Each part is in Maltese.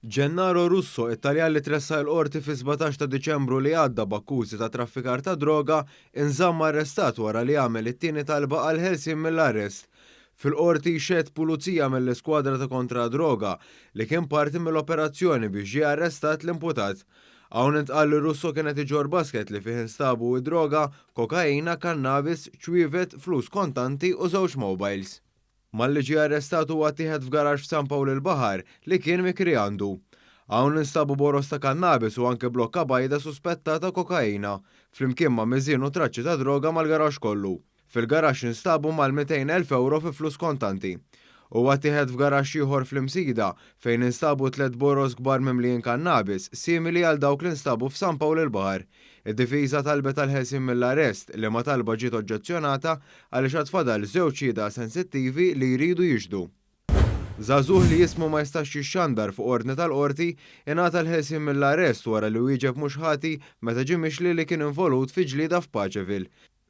Gennaro Russo, Italjan li tressa l-qorti fi 17 ta' Diċembru li għadda b'akkużi ta' traffikar ta' droga, inżamm arrestat wara li għamel it-tieni talba għal ħelsien mill-arrest. Fil-qorti xed pulizija mill-iskwadra ta' kontra droga li kien parti mill-operazzjoni biex ġie arrestat l-imputat. Hawn intqal li Russo kienet iġor basket li fih instabu droga, kokaina, kannabis, ċwievet, flus kontanti u żewġ mobiles. Malli ġie arrestat huwa tieħed f'garax f'San Pawl il-Baħar li kien mikri għandu. Hawn instabu boros ta' kannabis u anke blokka bajda suspettata kokaina, flimkien ma' miżien u traċċi ta' droga mal-garax kollu. Fil-garax instabu mal-200,000 euro fi flus kontanti. Huwa tieħed f'garax ieħor fl-Imsida fejn instabu 3 boros kbar mimlijin kannabis, simili għal dawk li instabu f'San Pawl il-Baħar. Id-difiża talbet għal-ħelsien mill-arrest li ma talba ġiet oġġezzjonata għaliex għatfadal żewġ ċida sensittivi li jridu jiġdu. Żagħżugħ li jismu ma jistax jixxandar fuq ordni tal-qorti ingħata l-ħelsien mill-arrest wara li wieġeb mhux ħati meta ġie mixli li kien involut fi ġlieda f'Paċeville.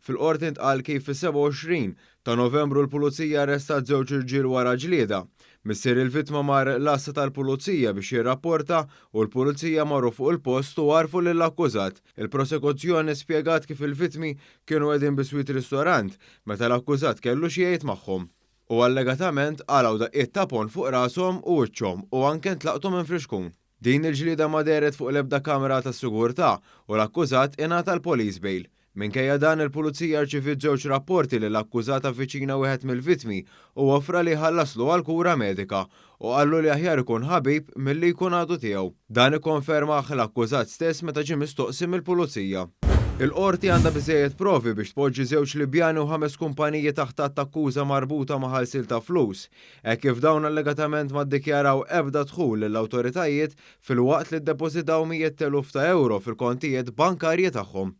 Fil-qorti ntqal kif fis-27 ta' Novembru l-Pulizija arrestat żewġ irġiel wara ġlieda. Missier il-vittma mar l-assa tal-Pulizija biex jirrapporta u l-Pulizija marru fuq il-post u għarfu lill-akkużat. Il-prosekuzzjoni spjegat kif il-vittmi kienu qegħdin biswit ristorant meta l-akkużat kellu xi jgħid magħhom. U allegatament għalaw daqqiet tapon fuq rashom u wiċċhom u anke ntlaqtu minn friskun. Din il-ġlieda ma deret fuq l-ebda kamera tas-sigurtà u l-akkużat ingħata l-police bail. Minkejja dan il-Pulizija rċifiet żewġ rapporti li l-akkużata viċina wieħed mill-vittmi u offra li ħallaslu għal kura medika u qallu li aħjar ikun ħabib milli jkun għadu tiegħu. Dan ikkonfermah l-akkużat stess meta ġie mistoqsi mill-Pulizija. Il-qorti għandha biżejjed provi biex tpoġġi żewġ Libjani u 5 kumpaniji taħt attakkuża marbuta ma' ħalsil ta' flus, hekk kif dawn allegatament ma ddikjaraw ebda dħul lill-awtoritajiet filwaqt li ddepożitaw 100,000 ta' euro fil-kontijiet bankarji tagħhom.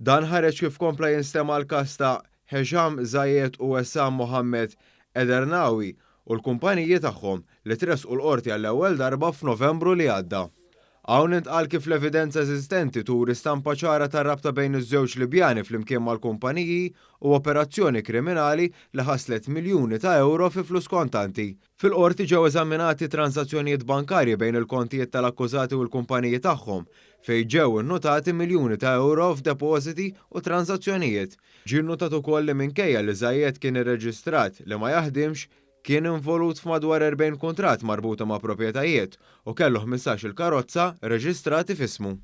Dan ħareġ kif kompla jinstema l-każ ta' Hesham Zayed u Wessam Mohammed Edernawi u l-kumpaniji tagħhom li tresqu l-qorti għall-ewwel darba f'Novembru li għadda. Hawn intqal kif l-evidenza eżistenti turi stampa ċara tar-rabta bejn iż-żewġ Libjani flimkien mal-kumpaniji u operazzjoni kriminali li ħaslet miljuni ta' euro fi flus kontanti. Fil-qorti ġew eżaminati transazzjonijiet bankarji bejn il-kontijiet tal-akkużati u l-kumpaniji tagħhom fejn ġew innotati miljuni ta' euro f'depożiti u transazzjonijiet. Ġie nnotat ukoll li minkejja li Zayed kien irreġistrat li ma jaħdimx kien involut f'madwar 40 kuntratt marbuta ma' proprjetajiet u kellu 15-il karozza reġistrati f'ismu.